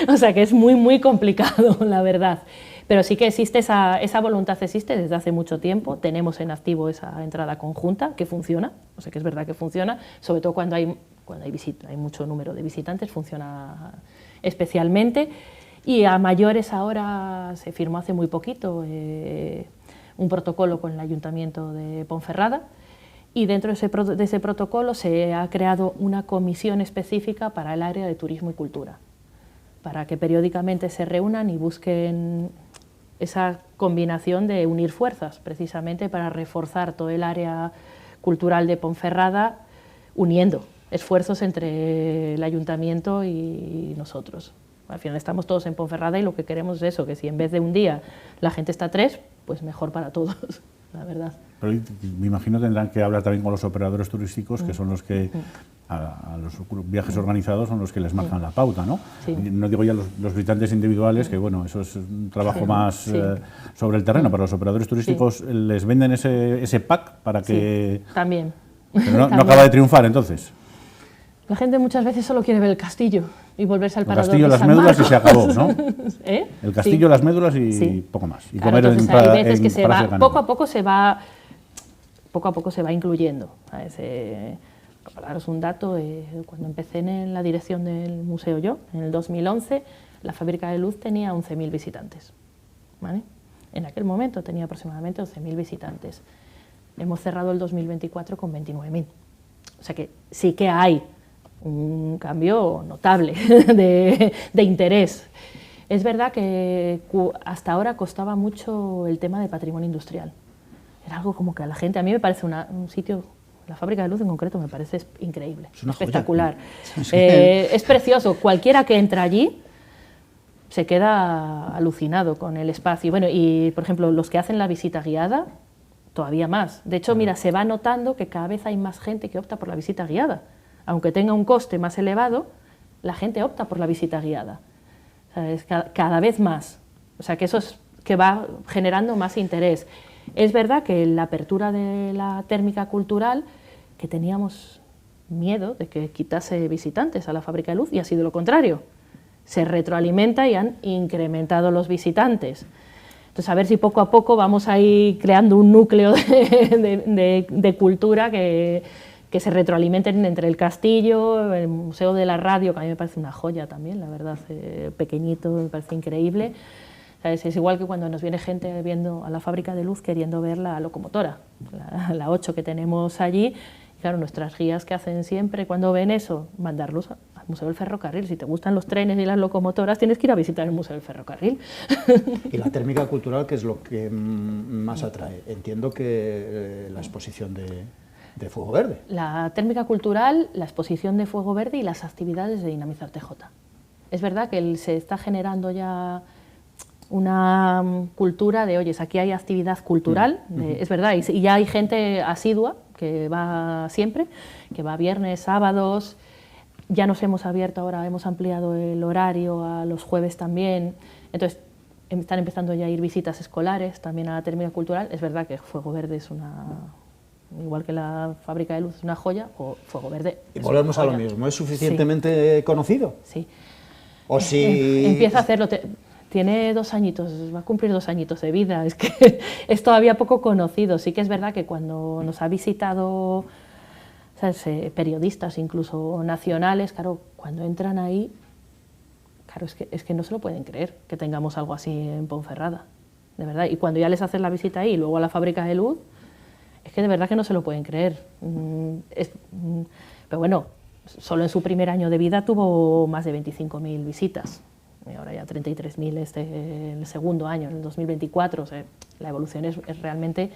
o sea que es muy, muy complicado, la verdad. Pero sí que existe esa voluntad, existe desde hace mucho tiempo, tenemos en activo esa entrada conjunta que funciona, o sea que es verdad que funciona, sobre todo cuando hay mucho número de visitantes, funciona especialmente, y a mayores ahora se firmó hace muy poquito un protocolo con el Ayuntamiento de Ponferrada, y dentro de ese protocolo se ha creado una comisión específica para el área de turismo y cultura, para que periódicamente se reúnan y busquen esa combinación de unir fuerzas, precisamente para reforzar todo el área cultural de Ponferrada, uniendo esfuerzos entre el Ayuntamiento y nosotros. Al final estamos todos en Ponferrada y lo que queremos es eso, que si en vez de un día la gente está 3, pues mejor para todos, la verdad. Pero me imagino tendrán que hablar también con los operadores turísticos, que son los que a los viajes organizados son los que les marcan la pauta, ¿no? Sí. No digo ya los visitantes individuales, que bueno, eso es un trabajo más sobre el terreno, pero los operadores turísticos les venden ese pack para que... Sí, también. Pero no acaba de triunfar, entonces. La gente muchas veces solo quiere ver el castillo y volverse al parador de San Marcos. El castillo, las médulas y se acabó, ¿no? El castillo, las médulas y poco más. Y claro, comer entonces hay veces que se va, poco a poco se va incluyendo. Para daros un dato, cuando empecé en la dirección del museo yo, en el 2011, la fábrica de luz tenía 11.000 visitantes, ¿vale? En aquel momento tenía aproximadamente 11.000 visitantes. Hemos cerrado el 2024 con 29.000. O sea que sí que hay un cambio notable de interés. Es verdad que hasta ahora costaba mucho el tema de patrimonio industrial. Era algo como que a la gente, a mí me parece un sitio, la fábrica de luz en concreto me parece increíble, espectacular. Es precioso, cualquiera que entra allí se queda alucinado con el espacio. Bueno, y por ejemplo, los que hacen la visita guiada, todavía más. De hecho, mira, se va notando que cada vez hay más gente que opta por la visita guiada. Aunque tenga un coste más elevado, la gente opta por la visita guiada. O sea, es cada vez más. O sea, que eso es que va generando más interés. Es verdad que la apertura de la térmica cultural, que teníamos miedo de que quitase visitantes a la fábrica de luz, y ha sido lo contrario. Se retroalimenta y han incrementado los visitantes. Entonces, a ver si poco a poco vamos a ir creando un núcleo de cultura que se retroalimenten entre el castillo, el Museo de la Radio, que a mí me parece una joya también, la verdad, pequeñito, me parece increíble. ¿Sabes? Es igual que cuando nos viene gente viendo a la fábrica de luz queriendo ver la locomotora, la 8 que tenemos allí. Y claro, nuestras guías que hacen siempre cuando ven eso, mandarlos al Museo del Ferrocarril. Si te gustan los trenes y las locomotoras, tienes que ir a visitar el Museo del Ferrocarril. ¿Y la térmica cultural qué es lo que más atrae? Entiendo que la exposición de Fuego Verde. La térmica cultural, la exposición de Fuego Verde y las actividades de Dinamizar TJ. Es verdad que se está generando ya una cultura de, oye, aquí hay actividad cultural, es verdad, y ya hay gente asidua que va siempre, que va viernes, sábados. Ya nos hemos abierto ahora, hemos ampliado el horario a los jueves también. Entonces, están empezando ya a ir visitas escolares también a la térmica cultural. Es verdad que Fuego Verde es igual que la fábrica de luz es una joya, o Fuego Verde. Y volvemos a lo mismo, ¿es suficientemente conocido? Sí. O si empieza a hacerlo. Tiene 2 añitos, va a cumplir 2 añitos de vida, es que es todavía poco conocido. Sí que es verdad que cuando nos ha visitado, ¿sabes?, periodistas, incluso nacionales, claro, cuando entran ahí, claro, es que no se lo pueden creer que tengamos algo así en Ponferrada, de verdad. Y cuando ya les haces la visita ahí y luego a la fábrica de luz, es que de verdad que no se lo pueden creer. Pero bueno, solo en su primer año de vida tuvo más de 25.000 visitas. Y ahora ya 33.000 el segundo año, en el 2024. O sea, la evolución es realmente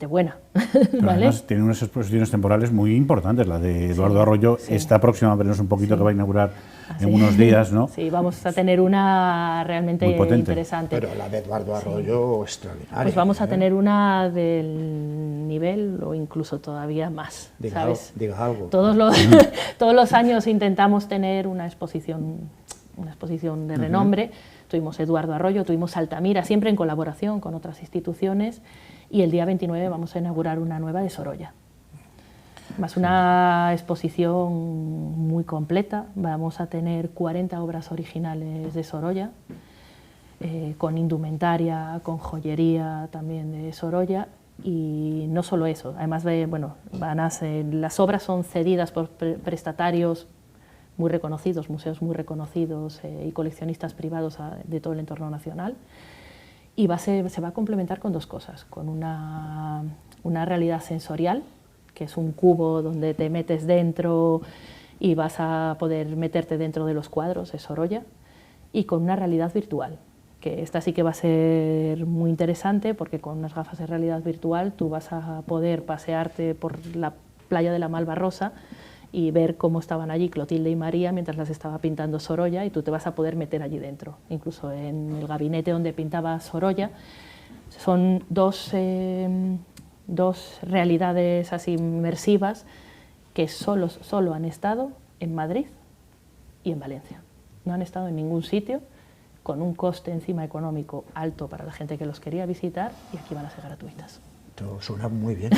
buena. Pero ¿vale? Además tiene unas exposiciones temporales muy importantes. La de Eduardo Arroyo está próxima a vernos un poquito, que va a inaugurar en unos días, ¿no? Sí, vamos a tener una realmente interesante. Pero la de Eduardo Arroyo, extraordinaria. Pues vamos a tener una del nivel o incluso todavía más, ¿sabes? Diga algo. Todos los años intentamos tener una exposición de renombre. Tuvimos Eduardo Arroyo, tuvimos Altamira, siempre en colaboración con otras instituciones, y el día 29 vamos a inaugurar una nueva de Sorolla. Más una exposición muy completa. Vamos a tener 40 obras originales de Sorolla, con indumentaria, con joyería también de Sorolla, y no solo eso, además las obras son cedidas por prestatarios muy reconocidos, museos muy reconocidos y coleccionistas privados de todo el entorno nacional, y se va a complementar con 2 cosas, con una realidad sensorial, que es un cubo donde te metes dentro y vas a poder meterte dentro de los cuadros de Sorolla, y con una realidad virtual, que esta sí que va a ser muy interesante, porque con unas gafas de realidad virtual tú vas a poder pasearte por la playa de la Malvarrosa y ver cómo estaban allí Clotilde y María mientras las estaba pintando Sorolla, y tú te vas a poder meter allí dentro, incluso en el gabinete donde pintaba Sorolla. Son dos realidades así inmersivas que solo han estado en Madrid y en Valencia. No han estado en ningún sitio, con un coste encima económico alto para la gente que los quería visitar, y aquí van a ser gratuitas. Esto suena muy bien.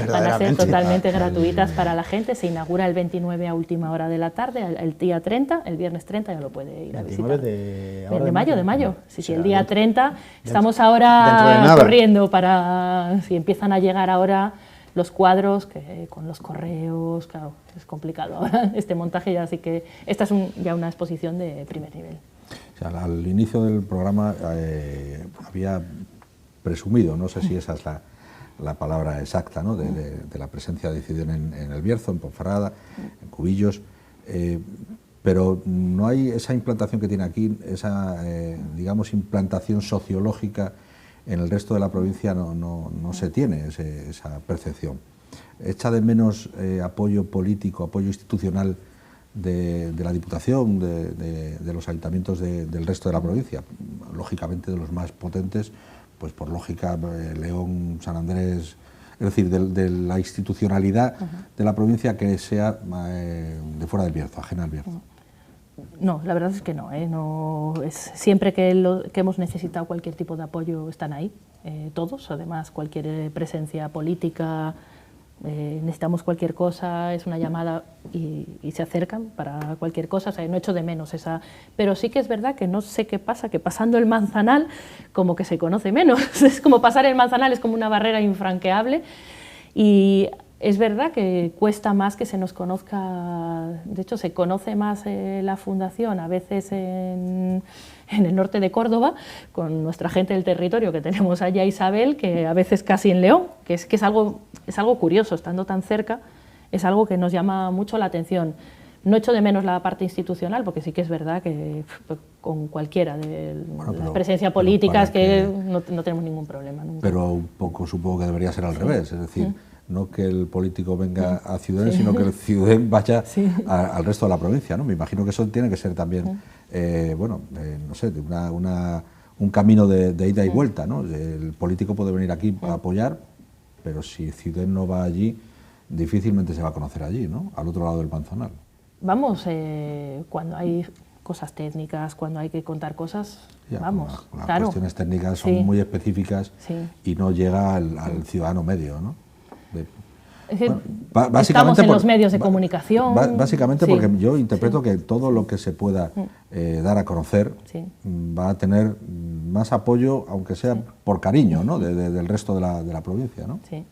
Van a ser totalmente gratuitas para la gente. Se inaugura el 29 a última hora de la tarde, el día 30, el viernes 30 ya lo puede ir a visitar. De mayo. Sí, el día 30. Estamos ahora corriendo para, si empiezan a llegar ahora los cuadros, que con los correos, claro, es complicado ahora este montaje, ya, así que esta es ya una exposición de primer nivel. O sea, al inicio del programa había presumido, no sé si esa es la palabra exacta, ¿no?, de la presencia de Ciuden en El Bierzo, en Ponferrada, en Cubillos, pero no hay esa implantación que tiene aquí, esa, digamos, implantación sociológica en el resto de la provincia, no se tiene esa percepción. Echa de menos apoyo político, apoyo institucional de la Diputación, de los ayuntamientos del resto de la provincia, lógicamente de los más potentes, pues por lógica León, San Andrés, es decir, de la institucionalidad de la provincia que sea de fuera del Bierzo, ajena al Bierzo. No, la verdad es que no, siempre que hemos necesitado cualquier tipo de apoyo están ahí, todos, además cualquier presencia política necesitamos cualquier cosa, es una llamada y se acercan para cualquier cosa, o sea, no echo de menos esa... Pero sí que es verdad que no sé qué pasa, que pasando el Manzanal como que se conoce menos, es como pasar el Manzanal, es como una barrera infranqueable y es verdad que cuesta más que se nos conozca, de hecho se conoce más la Fundación a veces en el norte de Córdoba, con nuestra gente del territorio que tenemos allá, Isabel, que a veces casi en León, que es algo curioso, estando tan cerca, es algo que nos llama mucho la atención. No echo de menos la parte institucional, porque sí que es verdad que con cualquiera de la presencia política es que no tenemos ningún problema. Nunca. Pero un poco supongo que debería ser al revés, es decir, no que el político venga a Ciudad, sino que el ciudadano vaya al resto de la provincia, ¿no? Me imagino que eso tiene que ser también, no sé, un camino de ida y vuelta, ¿no? El político puede venir aquí a apoyar, pero si Ciudad no va allí, difícilmente se va a conocer allí, ¿no? Al otro lado del Manzanal. Vamos, cuando hay cosas técnicas, cuando hay que contar cosas, ya, vamos, las claro. cuestiones técnicas son muy específicas y no llega al ciudadano medio, ¿no? Es que estamos en los medios de comunicación. Básicamente porque yo interpreto que todo lo que se pueda dar a conocer va a tener más apoyo, aunque sea por cariño, ¿no? del resto de la provincia, ¿no? Sí.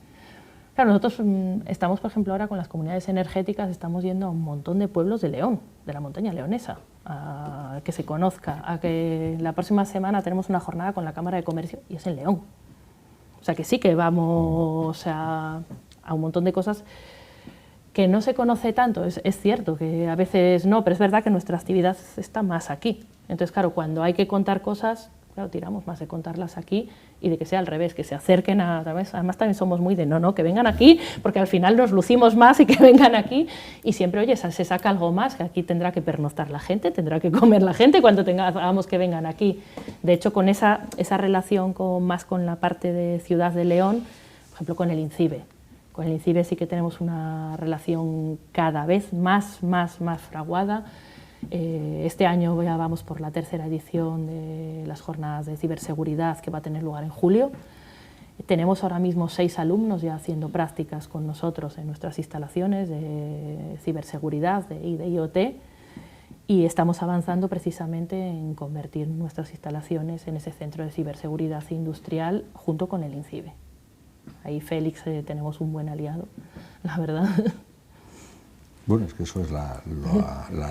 Claro, nosotros estamos, por ejemplo, ahora con las comunidades energéticas, estamos yendo a un montón de pueblos de León, de la montaña leonesa, a que se conozca, a que la próxima semana tenemos una jornada con la Cámara de Comercio y es en León. O sea que sí que vamos a un montón de cosas que no se conoce tanto, es cierto que a veces no, pero es verdad que nuestra actividad está más aquí. Entonces, claro, cuando hay que contar cosas, claro, tiramos más de contarlas aquí y de que sea al revés, que se acerquen a través. Además también somos muy de no, que vengan aquí, porque al final nos lucimos más y que vengan aquí y siempre, oye, se saca algo más, que aquí tendrá que pernoctar la gente, tendrá que comer la gente cuando hagamos que vengan aquí. De hecho, con esa relación más con la parte de Ciudad de León, por ejemplo, con el INCIBE. Con el INCIBE sí que tenemos una relación cada vez más fraguada. Este año ya vamos por la 3ª edición de las jornadas de ciberseguridad que va a tener lugar en julio. Tenemos ahora mismo 6 alumnos ya haciendo prácticas con nosotros en nuestras instalaciones de ciberseguridad y de IoT y estamos avanzando precisamente en convertir nuestras instalaciones en ese centro de ciberseguridad industrial junto con el INCIBE. Ahí Félix tenemos un buen aliado, la verdad. Bueno, es que eso es la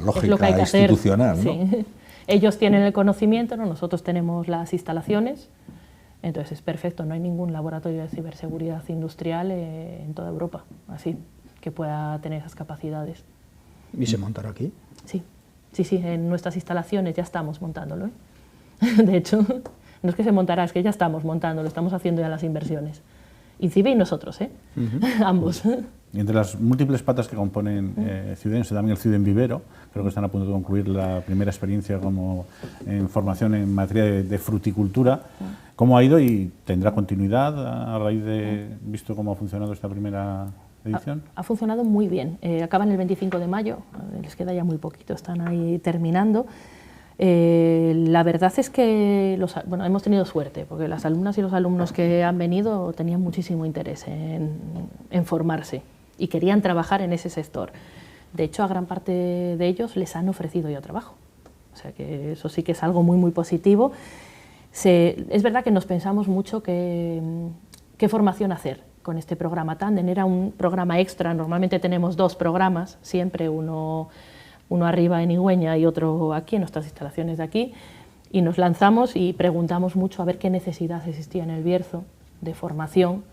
lógica institucional, ¿no? Sí. Ellos tienen el conocimiento, ¿no? Nosotros tenemos las instalaciones, entonces es perfecto, no hay ningún laboratorio de ciberseguridad industrial en toda Europa, así, que pueda tener esas capacidades. ¿Y se montará aquí? Sí, en nuestras instalaciones ya estamos montándolo, ¿eh? De hecho, no es que se montará, es que ya estamos montándolo, estamos haciendo ya las inversiones. INCIBE y nosotros, ambos. Y entre las múltiples patas que componen Ciuden, está también el Ciuden Vivero. Creo que están a punto de concluir la primera experiencia como en formación en materia de fruticultura. ¿Cómo ha ido y tendrá continuidad a raíz de, visto cómo ha funcionado esta primera edición? Ha funcionado muy bien. Acaban el 25 de mayo, les queda ya muy poquito, están ahí terminando. La verdad es que hemos tenido suerte, porque las alumnas y los alumnos que han venido tenían muchísimo interés en formarse y querían trabajar en ese sector. De hecho, a gran parte de ellos les han ofrecido ya trabajo. O sea que eso sí que es algo muy positivo. Es verdad que nos pensamos mucho qué formación hacer con este programa Tandem. Era un programa extra, normalmente tenemos 2 programas, siempre uno arriba en Igüeña y otro aquí, en nuestras instalaciones de aquí, y nos lanzamos y preguntamos mucho a ver qué necesidad existía en el Bierzo de formación,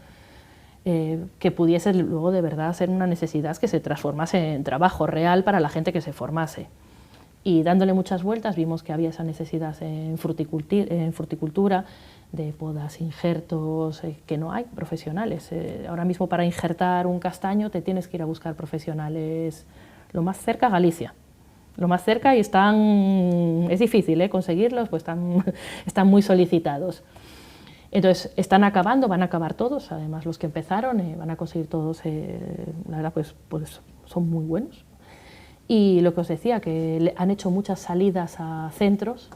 que pudiese luego de verdad ser una necesidad que se transformase en trabajo real para la gente que se formase. Y dándole muchas vueltas vimos que había esa necesidad en fruticultura, de podas, injertos, que no hay profesionales. Ahora mismo para injertar un castaño te tienes que ir a buscar profesionales lo más cerca, Galicia. Lo más cerca y es difícil conseguirlos, pues están muy solicitados. Entonces, van a acabar todos, además los que empezaron van a conseguir todos, la verdad, pues son muy buenos. Y lo que os decía, que han hecho muchas salidas a centros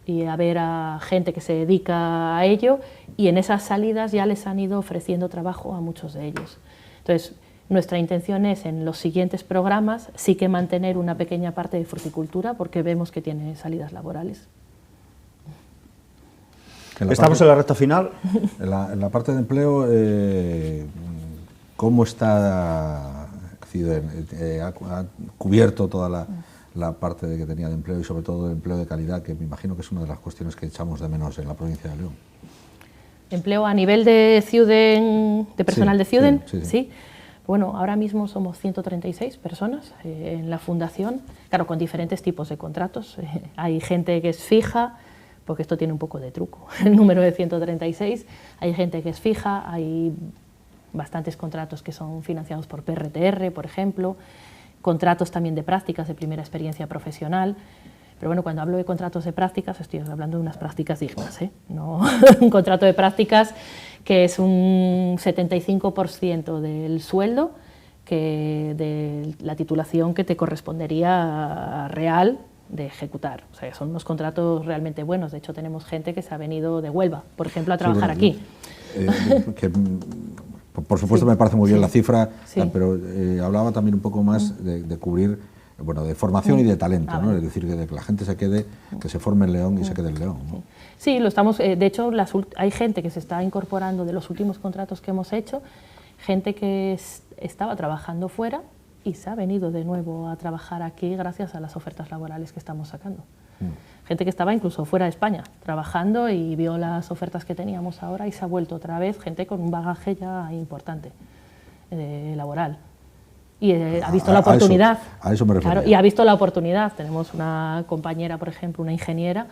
y a ver a gente que se dedica a ello, y en esas salidas ya les han ido ofreciendo trabajo a muchos de ellos. Entonces, Nuestra intención es, en los siguientes programas, sí que mantener una pequeña parte de fruticultura, porque vemos que tiene salidas laborales. Estamos en la recta final. En la parte de empleo, ¿cómo está CIUDEN? ¿Ha cubierto toda la parte que tenía de empleo y sobre todo el empleo de calidad, que me imagino que es una de las cuestiones que echamos de menos en la provincia de León? ¿Empleo a nivel de CIUDEN, de personal Sí, de CIUDEN? sí. Sí. Bueno, ahora mismo somos 136 personas en la fundación, claro, con diferentes tipos de contratos. Hay gente que es fija, porque esto tiene un poco de truco, el número de 136. Hay gente que es fija, hay bastantes contratos que son financiados por PRTR, por ejemplo, contratos también de prácticas de primera experiencia profesional. Pero bueno, cuando hablo de contratos de prácticas, estoy hablando de unas prácticas dignas, no un contrato de prácticas que es un 75% del sueldo, de la titulación que te correspondería real de ejecutar. O sea, son unos contratos realmente buenos. De hecho, tenemos gente que se ha venido de Huelva, por ejemplo, a trabajar aquí. Por supuesto, me parece muy bien la cifra, Sí. pero hablaba también un poco más de cubrir, bueno, de formación y de talento, ¿no? Vale. Es decir, de que la gente se quede, que se forme en León y se quede en León, ¿no? Sí, lo estamos. De hecho, hay gente que se está incorporando de los últimos contratos que hemos hecho, gente que estaba trabajando fuera y se ha venido de nuevo a trabajar aquí gracias a las ofertas laborales que estamos sacando. Gente que estaba incluso fuera de España trabajando y vio las ofertas que teníamos ahora y se ha vuelto otra vez, gente con un bagaje ya importante laboral. Y ha visto la oportunidad. A eso me refiero. Claro, y ha visto la oportunidad. Tenemos una compañera, por ejemplo, una ingeniera,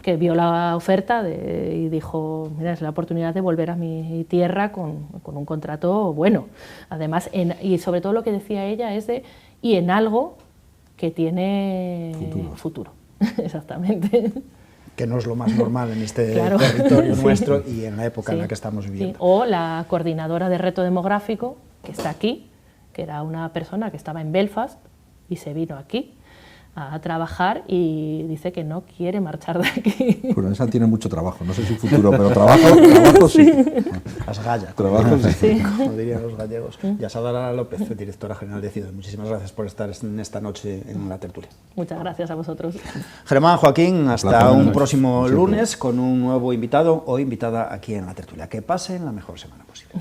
que vio la oferta y dijo, mira, es la oportunidad de volver a mi tierra con un contrato bueno. Además, y sobre todo lo que decía ella es y en algo que tiene futuro. Exactamente. Que no es lo más normal en este Claro. territorio Sí. nuestro y en la época en Sí. la que estamos viviendo. Sí. O la coordinadora de reto demográfico, que está aquí, que era una persona que estaba en Belfast y se vino aquí a trabajar y dice que no quiere marchar de aquí. Bueno, esa tiene mucho trabajo, no sé si futuro, pero trabajo sí. Las gallas, Trabajo sí. como dirían los gallegos. Yasada Lara López, directora general de CIUDEN. Muchísimas gracias por estar en esta noche en la tertulia. Muchas gracias a vosotros. Germán, Joaquín, hasta Placer, un buenas próximo noches. lunes con un nuevo invitado o invitada aquí en la tertulia. Que pasen la mejor semana posible.